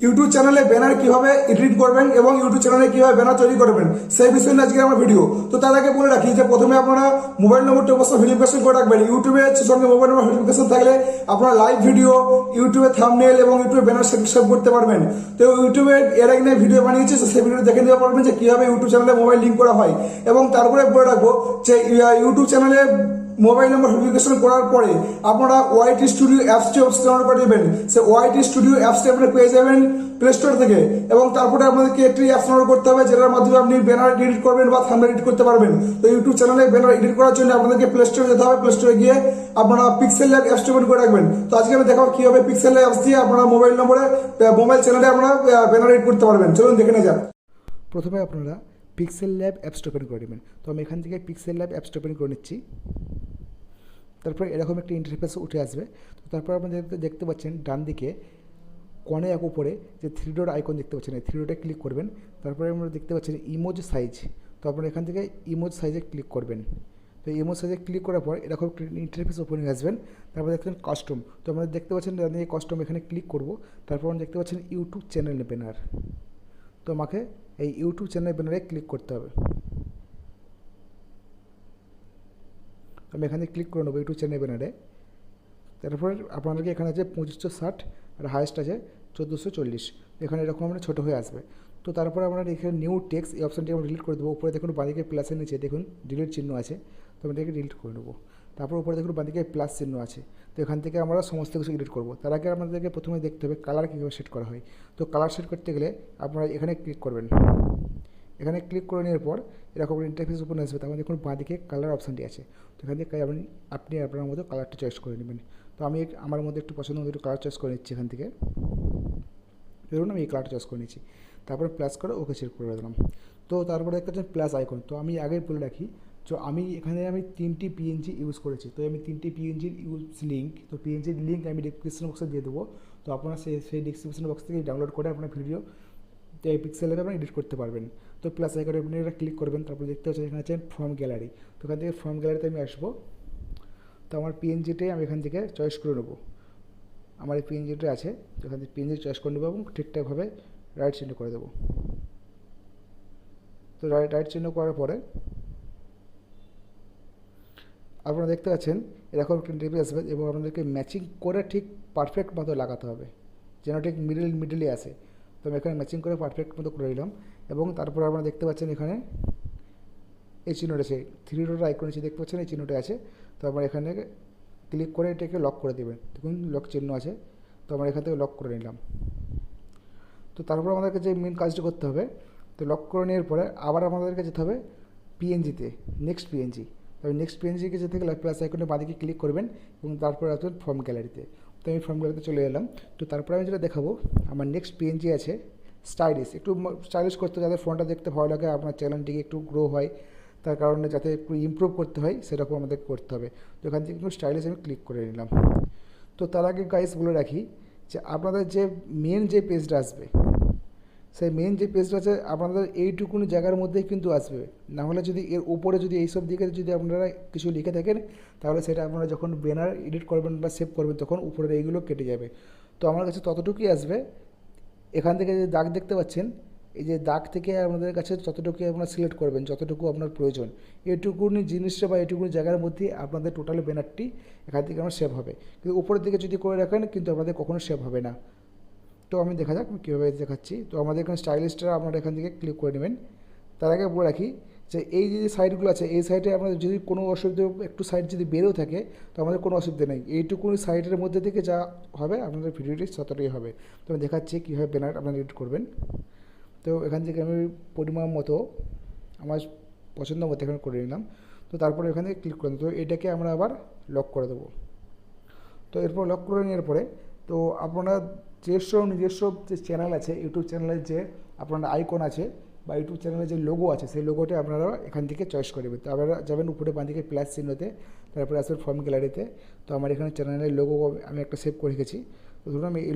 YouTube চ্যানেলে banner কিভাবে edit করবেন এবং ইউটিউব চ্যানেলে কিভাবে ব্যানার তৈরি করবেন সেই বিষয়ে আজকে আমার ভিডিও। তো তার আগে বলে রাখি যে প্রথমে আপনারা মোবাইল নম্বরটা অবশ্যই ভেরিফিকেশন করে রাখবেন। ইউটিউবে সঙ্গে মোবাইল নম্বর ভেরিফিকেশন থাকলে আপনারা লাইভ ভিডিও, ইউটিউবে থাম্বনেল এবং ইউটিউবে ব্যানার সেভ করতে পারবেন। তো ইউটিউবে এর আগে ভিডিও বানিয়েছে, সেই ভিডিও দেখে নিতে পারবেন যে কিভাবে ইউটিউব চ্যানেলে মোবাইল লিঙ্ক করা হয়। এবং তারপরে বলে রাখবো যে ইউটিউব চ্যানেলে মোবাইল নম্বর ভেরিফিকেশন করার পরে আপনারা ওয়াইটি স্টুডিও অ্যাপসটি ডাউনলোড করে নেবেন। সেই ওয়াইটি স্টুডিও অ্যাপসটি আপনারা পেয়ে যাবেন প্লে স্টোর থেকে। এবং তারপরে আপনাদেরকে একটি অ্যাপস ডাউনলোড করতে হবে যেটার মাধ্যমে আপনি ব্যানার এডিট করবেন বা থাম্বনেল এডিট করতে পারবেন। তো ইউটিউব চ্যানেলে ব্যানার এডিট করার জন্য আপনাদেরকে প্লে স্টোরে যেতে হবে। প্লে স্টোরে গিয়ে আপনারা পিক্সেলল্যাব অ্যাপসটি ওপেন করে রাখবেন। তো আজকে আমি দেখাবো কিভাবে পিক্সেলল্যাব অ্যাপস দিয়ে আপনারা মোবাইল নম্বরে মোবাইল চ্যানেলে আপনারা ব্যানার এডিট করতে পারবেন। চলুন দেখে নেওয়া যাক। প্রথমে আপনারা পিক্সেলল্যাব অ্যাপসটা ওপেন করে নেবেন। তো আমি এখান থেকে পিক্সেলল্যাব অ্যাপসটা ওপেন করে নিচ্ছি। তারপরে এরকম একটা ইন্টারফেস উঠে আসবে। তো তারপর আপনারা দেখতে পাচ্ছেন ডান দিকে কর্নে এক উপরে যে থ্রি ডট আইকন দেখতে পাচ্ছেন, এই থ্রি ডটে ক্লিক করবেন। তারপরে আপনারা দেখতে পাচ্ছেন ইমোজ সাইজ। তো আপনারা এখান থেকে ইমোজ সাইজে ক্লিক করবেন। তো ইমোজ সাইজে ক্লিক করার পর এরকম ইন্টারফেস ওপেনে আসবেন। তারপর দেখবেন কাস্টম। তো আপনারা দেখতে পাচ্ছেন ডান দিকে কাস্টম, এখানে ক্লিক করব। তারপর আমরা দেখতে পাচ্ছেন ইউটিউব চ্যানেল ব্যানার। তো আমাকে এই ইউটিউব চ্যানেল ব্যানারে ক্লিক করতে হবে। আমি এখানে ক্লিক করে নেবো ইউটিউব চ্যানেল ব্যানারে। তারপর আপনাদেরকে এখানে আছে 2560 আর হাইয়েস্ট আছে 1440। এখানে এরকম আমরা ছোটো হয়ে আসবে। তো তারপরে আমরা এখানে নিউ টেক্সট এই অপশানটি আমরা ডিলিট করে দেবো। উপরে দেখুন বাঁদিকে প্লাসের নিচে দেখুন ডিলিট চিহ্ন আছে। তো আমরা এটাকে ডিলিট করে নেবো। তারপর উপরে দেখুন বাঁদিকে প্লাস চিহ্ন আছে। তো এখান থেকে আমরা সমস্ত কিছু এডিট করবো। তার আগে আমাদেরকে প্রথমে দেখতে হবে কালার কীভাবে সেট করা হয়। তো কালার সেট করতে গেলে আপনারা এখানে ক্লিক করবেন। এখানে ক্লিক করে নেওয়ার পর এরকম ইন্টারফেস ওপেন আসবে। তারপর দেখুন বাঁদিকে কালার অপশানটি আছে। তো এখান থেকে আপনি আপনার মতো কালারটা চয়েস করে নেবেন। তো আমি আমার মধ্যে একটু পছন্দ মতো একটু কালার চয়েস করে নিচ্ছি এখান থেকে। ধরুন আমি এই কালারটা চয়েস করে নিচ্ছি। তারপরে প্লাস করে ওকে চেক করে দিলাম। তো তারপরে একটা হচ্ছে প্লাস আইকন। তো আমি আগে বলে রাখি, তো আমি এখানে 3টি পিএনজি ইউজ করেছি। তো আমি 3টি পিএনজির লিঙ্ক, তো পিএনজির লিঙ্ক আমি ডিসক্রিপশন বক্সে দিয়ে দেবো। তো আপনারা সেই ডিসক্রিপশন বক্স থেকে ডাউনলোড করে আপনার ভিডিও এই পিক্সেলে আপনারা এডিট করতে পারবেন। তো প্লাস আইকনে আপনি এটা ক্লিক করবেন। তারপর দেখতে পাচ্ছেন এখানে আছেন ফ্রম গ্যালারি। তো এখান থেকে ফ্রম গ্যালারিতে আমি আসবো। তো আমার পিএনজিটাই আমি এখান থেকে চয়েস করে নেবো। আমার এই পিএনজিটা আছে, তো এখান থেকে পিএনজি চয়েস করে নেবো এবং ঠিকঠাকভাবে রাইট চিহ্ন করে দেবো। তো রাইট চিহ্ন করার পরে আপনারা দেখতে পাচ্ছেন এরকম একটা ইন্টারফেস আসবে এবং আপনাদেরকে ম্যাচিং করে ঠিক পারফেক্ট মতো লাগাতে হবে যেন ঠিক মিডলে আসে। তো আমি এখানে ম্যাচিং করে পারফেক্ট মতো করে নিলাম। এবং তারপর আপনারা দেখতে পাচ্ছেন এখানে এই চিহ্নটা আছে, থ্রি ডট আইকন আছে দেখতে পাচ্ছেন, এই চিহ্নটা আছে। তো আমরা এখানে ক্লিক করে এটাকে লক করে দেবেন। দেখুন লক চিহ্ন আছে। তো আমরা এখান থেকে লক করে নিলাম। তো তারপর আমাদেরকে যে মেন কাজটা করতে হবে, তো লক করে নেওয়ার পরে আবার আমাদেরকে যেতে হবে পিএনজিতে, নেক্সট পিএনজি। তবে নেক্সট পিএনজিকে যেতে গেলে প্লাস আইকনে বাঁদিকে ক্লিক করবেন এবং তারপরে আসবেন ফর্ম গ্যালারিতে। তো আমি ফর্ম গ্যালারিতে চলে এলাম। তো তারপরে আমি যেটা দেখাবো, আমার নেক্সট পিএনজি আছে স্টাইলিশ। একটু স্টাইলিশ করতে যাতে ফোনটা দেখতে ভালো লাগে, আপনার চ্যানেলটিকে একটু গ্রো হয়, তার কারণে যাতে একটু ইমপ্রুভ করতে হয় সেরকম আমাদের করতে হবে। তো এখান থেকে একটু স্টাইলিশ আমি ক্লিক করে নিলাম। তো তার আগে গাইস বলে রাখি যে আপনাদের যে মেন যে পেজটা আসবে, সেই মেন যে পেজটা আছে আপনাদের এইটুকুনি জায়গার মধ্যেই কিন্তু আসবে। নাহলে যদি এর উপরে যদি এইসব দিকে যদি আপনারা কিছু লিখে থাকেন, তাহলে সেটা আপনারা যখন ব্যানার এডিট করবেন বা সেভ করবেন তখন উপরের এইগুলো কেটে যাবে। তো আমার কাছে ততটুকুই আসবে। এখান থেকে যে দাগ দেখতে পাচ্ছেন, এই যে দাগ থেকে আপনাদের কাছে যতটুকু আপনারা সিলেক্ট করবেন, যতটুকু আপনার প্রয়োজন, এইটুকুনি জিনিসটা বা এইটুকুনি জায়গার মধ্যেই আপনাদের টোটাল ব্যানারটি এখান থেকে আমার সেভ হবে। কিন্তু উপরের দিকে যদি করে রাখেন কিন্তু আপনাদের কখনো সেভ হবে না। তো আমি দেখা যাক আমি কীভাবে দেখাচ্ছি। তো আমাদের এখানে স্টাইলিশটা আপনারা এখান থেকে ক্লিক করে নেবেন। তার আগে বলে রাখি যে এই যে সাইডগুলো আছে, এই সাইডে আপনাদের যদি কোনো অসুবিধা, একটু সাইড যদি বেরোও থাকে তো আমাদের কোনো অসুবিধা নেই। এইটুকুনি সাইডের মধ্যে থেকে যা হবে আপনাদের ভিডিওটি ততটাই হবে। তো আমি দেখাচ্ছি কীভাবে ব্যানার আপনারা এডিট করবেন। তো এখান থেকে আমি পরিমাণ মতো আমার পছন্দ মতো এখানে করে নিলাম। তো তারপরে এখান থেকে ক্লিক করলাম। তো এটাকে আমরা আবার লক করে দেবো। তো এরপর লক করে নেওয়ার পরে তো আপনারা নিজস্ব যে চ্যানেল আছে, ইউটিউব চ্যানেলের যে আপনার আইকন আছে বা ইউটিউব চ্যানেলের যে লোগো আছে, সেই লোগোটা আপনারা এখান থেকে চয়েস করে নেবেন। তো আপনারা যাবেন উপরে বাঁদিকে প্লাস চিহ্নতে, তারপরে আসবেন ফর্ম গ্যালারিতে। তো আমার এখানে চ্যানেলের লোগো আমি একটা সেভ করে রেখেছি। তো ধরুন আমি এই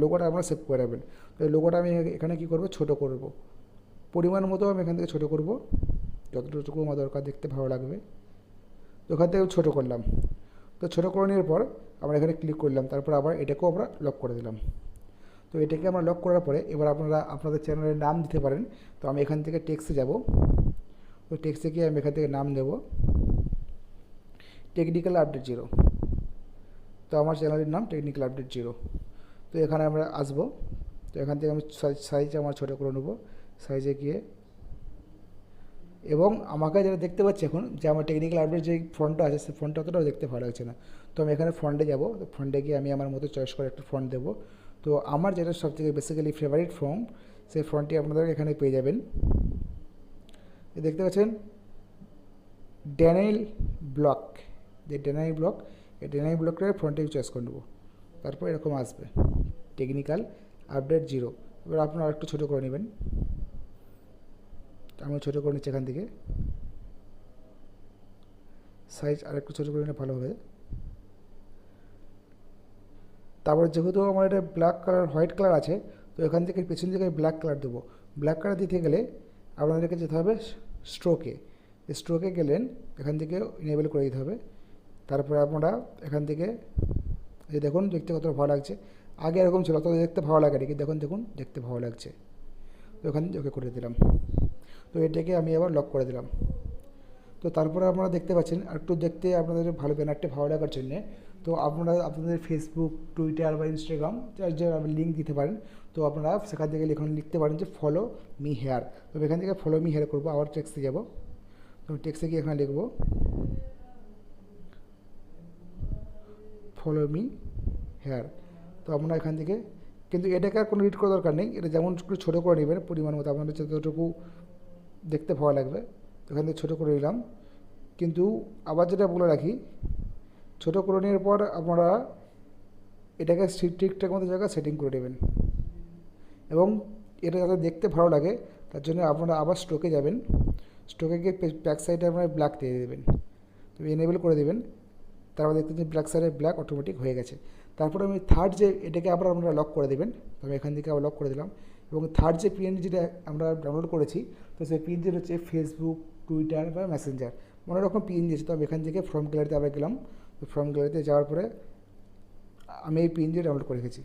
লোগোটা আপনারা সেভ করে রাখবেন। তো এই লোগোটা আমি এখানে কী করবো, ছোটো করব, পরিমাণ মতো আমি এখান থেকে ছোটো করব, যতটুকু আমার দরকার দেখতে ভালো লাগবে। তো ওখান থেকে ছোটো করলাম। তো ছোটো করে নেওয়ার পর আমরা এখানে ক্লিক করলাম। তারপর আবার এটাকেও আমরা লক করে দিলাম। তো তো এটাকে আমরা লক করার পরে এবার আপনারা আপনাদের চ্যানেলের নাম দিতে পারেন। তো আমি এখান থেকে টেক্সটে যাব, তো টেক্সটে গিয়ে আমি এখান থেকে নাম দেব টেকনিক্যাল আপডেট 0। তো আমার চ্যানেলের নাম টেকনিক্যাল আপডেট 0। তো এখানে আমরা আসবো, তো এখান থেকে আমি সাইজ আমার ছোটো করে নেবো, সাইজে গিয়ে এবং আমাকে যেটা দেখতে পাচ্ছি এখন যে আমার টেকনিক্যাল আপডেট যে ফন্টটা আছে সেই ফন্টটা অতটাও দেখতে ভালো লাগছে না। তো আমি এখানে ফন্টে যাব, তো ফন্টে গিয়ে আমি আমার মতো চয়েস করে একটা ফন্ট দেবো। তো আমার যেটা সবথেকে বেসিক্যালি ফেভারিট ফন্ট, সেই ফন্টটি আপনারা এখানে পেয়ে যাবেন। দেখতে পাচ্ছেন ড্যানিয়েল ব্লক, যে ড্যানিয়েল ব্লক, এই ড্যানিয়েল ব্লকের ফন্টে চয়েস করে নেবো। তারপর এরকম আসবে টেকনিক্যাল আপডেট 0। এবার আপনারা একটু ছোটো করে নেবেন, আমি ছোটো করে নিচ্ছি এখান থেকে, সাইজ আর একটু ছোটো করে নিলে ভালো হবে। তারপরে যেহেতু আমার এটা ব্ল্যাক কালার হোয়াইট কালার আছে, তো এখান থেকে পেছন দিকে ব্ল্যাক কালার দেবো। ব্ল্যাক কালার দিতে গেলে আপনাদেরকে যেতে হবে স্ট্রোকে, স্ট্রোকে গেলেন এখান থেকে ইনেবল করে দিতে হবে। তারপরে আপনারা এখান থেকে এই দেখুন দেখতে কতটা ভালো লাগছে, আগে এরকম ছিল তত দেখতে ভালো লাগে নাকি, দেখুন দেখুন দেখতে ভালো লাগছে। তো এখান থেকে ওকে করে দিলাম, তো এটাকে আমি আবার লক করে দিলাম। তো তারপরে আপনারা দেখতে পাচ্ছেন আর একটু দেখতে আপনাদের ভালো ব্যানারটি ভালো লাগার জন্যে, তো আপনারা আপনাদের ফেসবুক, টুইটার বা ইনস্টাগ্রাম যে লিঙ্ক দিতে পারেন। তো আপনারা সেখান থেকে লিখতে পারেন যে ফলো মি হেয়ার। তো এখান থেকে ফলো মি হেয়ার করবো, আবার টেক্সটে যাব, তো টেক্সটে গিয়ে এখানে লিখবো ফলো মি হেয়ার। তো আপনারা এখান থেকে, কিন্তু এটাকে আর কোনো রিড করার দরকার নেই, এটা যেমন একটু ছোটো করে নেবেন পরিমাণ মতো আপনাদের যতটুকু দেখতে ভালো লাগবে। এখান থেকে ছোটো করে নিলাম, কিন্তু আবার যেটা বলে রাখি, ছোটো করে নেওয়ার পর আপনারা এটাকে ঠিকঠাক মতো জায়গায় সেটিং করে নেবেন এবং এটা যাতে দেখতে ভালো লাগে তার জন্য আপনারা আবার স্ট্রোকে যাবেন, স্ট্রোকে গিয়ে ব্যাক সাইডে আপনারা ব্ল্যাক দিয়ে দেবেন, তো এনেবল করে দেবেন। তারপর দেখতে যে ব্ল্যাক সাইডে ব্ল্যাক অটোমেটিক হয়ে গেছে। তারপরে আমি থার্ড যে এটাকে আবার আপনারা লক করে দেবেন, তো আমি এখান থেকে আবার লক করে দিলাম। এবং থার্ড যে পিএনজি যেটা আমরা ডাউনলোড করেছি, তো সেই পিএনজি হচ্ছে ফেসবুক, টুইটার বা মেসেঞ্জার, অনেক রকম পিএনজি আছে। তো আমি এখান থেকে ফর্ম গ্যালারিতে আবার গেলাম, তো ফর্ম গ্যালারিতে যাওয়ার পরে আমি এই পিএনজি ডাউনলোড করে রেখেছি।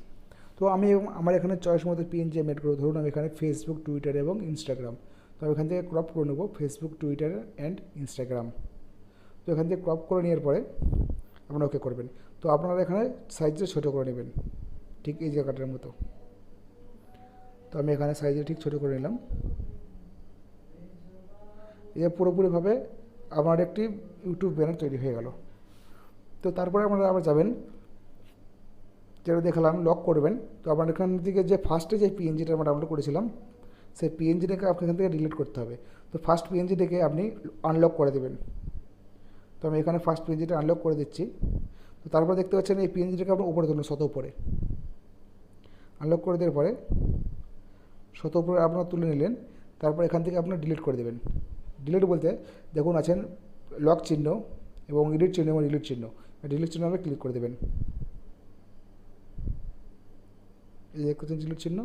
তো আমি আমার এখানে চয়েস মতো পিএনজি মেড করবো, ধরুন আমি এখানে ফেসবুক, টুইটার এবং ইনস্টাগ্রাম, তো আমি এখান থেকে ক্রপ করে নেবো ফেসবুক, টুইটার অ্যান্ড ইনস্টাগ্রাম। তো এখান থেকে ক্রপ করে নেওয়ার পরে আপনারা ওকে করবেন। তো আপনারা এখানে সাইজটা ছোটো করে নেবেন ঠিক এই জায়গাটার মতো। তো আমি এখানে সাইজে ঠিক ছোটো করে নিলাম। এটা পুরোপুরিভাবে আমার একটি ইউটিউব ব্যানার তৈরি হয়ে গেল। তো তারপরে আপনারা আবার যাবেন, যেটা দেখালাম লক করবেন। তো আপনার এখান থেকে যে ফার্স্টে যে পিএনজিটা আমরা ডাউনলোড করেছিলাম, সেই পিএনজিটাকে আপনার এখান থেকে ডিলিট করতে হবে। তো ফার্স্ট পিএনজিটাকে আপনি আনলক করে দেবেন। তো আমি এখানে ফার্স্ট পিএনজিটা আনলক করে দিচ্ছি। তো তারপর দেখতে পাচ্ছেন এই পিএনজিটাকে আপনার উপরে তুলুন, শত উপরে আনলক করে দেওয়ার পরে শত উপরে আপনারা তুলে নিলেন। তারপর এখান থেকে আপনার ডিলিট করে দেবেন। ডিলিট বলতে দেখুন আছেন লক চিহ্ন এবং এডিট চিহ্ন এবং ডিলিট চিহ্ন, ডিলিট চিহ্ন আপনি ক্লিক করে দেবেন। এই দেখতে পাচ্ছেন ডিলিট চিহ্ন,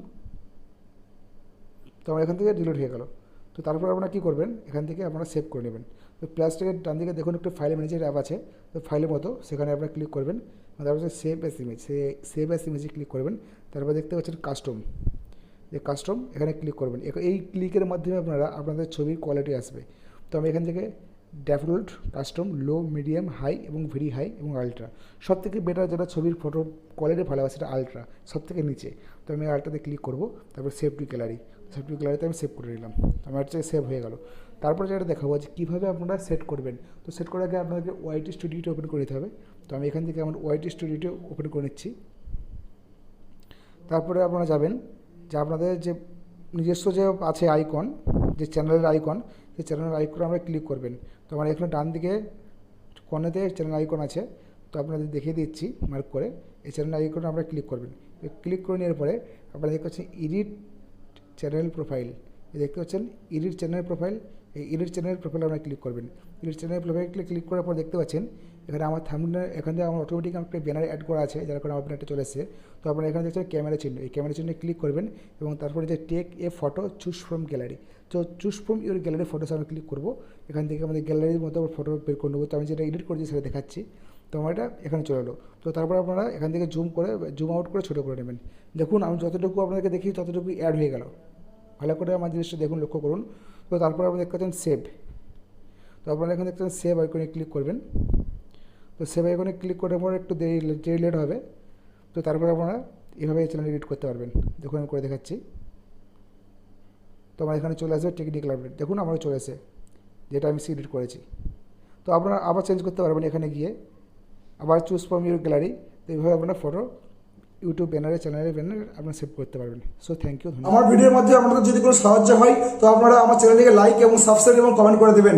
তো আমার এখান থেকে ডিলিট হয়ে গেল। তো তারপর আপনারা কী করবেন, এখান থেকে আপনারা সেভ করে নেবেন। তো প্লাসটিকের ডান দিকে দেখুন একটু ফাইল ম্যানেজার অ্যাপ আছে, তো ফাইলের মতো সেখানে আপনারা ক্লিক করবেন, তারপর save as image, save as ইমেজে ক্লিক করবেন। তারপর দেখতে পাচ্ছেন কাস্টম, যে কাস্টম এখানে ক্লিক করবেন। এই ক্লিকের মাধ্যমে আপনারা আপনাদের ছবির কোয়ালিটি আসবে। তো আমি এখান থেকে ডেফল্ট, কাস্টম, লো, মিডিয়াম, হাই এবং ভেরি হাই এবং আলট্রা, সব থেকে বেটার যেটা ছবির ফটো কোয়ালিটি ভালো আছে সেটা আলট্রা, সব থেকে নিচে। তো আমি আলট্রাতে ক্লিক করবো, তারপর save two gallery, save two গ্যালারিতে আমি সেভ করে নিলাম। তো আমার হচ্ছে সেভ হয়ে গেল। তারপরে যেটা দেখাবো যে কীভাবে আপনারা সেট করবেন। তো সেট করার আগে আপনাদেরকে ওয়াইটি স্টুডিওটা ওপেন করে নিতে হবে। তো আমি এখান থেকে আমার ওয়াইটি স্টুডিওটা ওপেন করে নিচ্ছি। তারপরে আপনারা যাবেন যে আপনাদের যে নিজস্ব যে আছে আইকন, যে চ্যানেলের আইকন, সেই চ্যানেলের আইকনে আমরা ক্লিক করবেন। তো আমার এখানে ডান দিকে কোণেতে চ্যানেল আইকন আছে, তো আপনাদের দেখিয়ে দিচ্ছি মার্ক করে, এই চ্যানেল আইকনে আমরা ক্লিক করবেন। ক্লিক করে নেওয়ার পরে আপনারা দেখতে পাচ্ছেন এডিট চ্যানেল প্রোফাইল, দেখতে পাচ্ছেন এডিট চ্যানেল প্রোফাইল, এই এডিট চ্যানেল প্রোফাইলে আপনারা ক্লিক করবেন। এডিট চ্যানেল প্রোফাইল ক্লিক করার পর দেখতে পাচ্ছেন এখানে আমার থাম্বনেল, এখানে আমার অটোমেটিক একটা ব্যানার অ্যাড করা আছে, যার কারণে আমার ব্যানারটা চলে এসেছে। তো আপনারা এখানে দেখছেন ক্যামেরা চিহ্ন, এই ক্যামেরা চিহ্নে ক্লিক করবেন এবং তারপরে যে take a photo choose from gallery, তো choose from your gallery photos আমি ক্লিক করবো। এখান থেকে আমাদের গ্যালারির মতো ফটো বের করে নেবো। তো আমি যেটা এডিট করেছি সেটা দেখাচ্ছি। তো তো আমার এটা এখানে চলে এলো। তো তারপর আপনারা এখান থেকে জুম আউট করে ছোটো করে নেবেন। দেখুন আমি যতটুকু আপনাদেরকে দেখি ততটুকু অ্যাড হয়ে গেল। ভালো করে আমার জিনিসটা দেখুন, লক্ষ্য করুন। তো তারপর আপনি দেখতে পাচ্ছেন সেভ। তো আপনারা এখানে দেখতে পাচ্ছেন সেভ আইকনে ক্লিক করবেন। তো সেভ আইকনে ক্লিক করার পর একটু দেরি লেট হবে। তো তারপর আপনারা এভাবে চ্যানেল এডিট করতে পারবেন। দেখুন আমি করে দেখাচ্ছি। তো আমার এখানে চলে আসবে টেকনিক্যাল আপডেট, দেখুন আমার চলে আসে যেটা আমি এডিট করেছি। তো আপনারা আবার চেঞ্জ করতে পারবেন, এখানে গিয়ে আবার চুজ ফ্রম ইউর গ্যালারি। তো এইভাবে আপনারা ফটো ইউটিউব ব্যানারে, চ্যানেলের ব্যানারে আপনারা সেভ করতে পারবেন। সো থ্যাংক ইউ, ধন্যবাদ। আমার ভিডিওর মধ্যে আপনাদের যদি কোনো সাহায্য হয় তো আপনারা আমার চ্যানেলটিকে লাইক এবং সাবস্ক্রাইব এবং কমেন্ট করে দেবেন।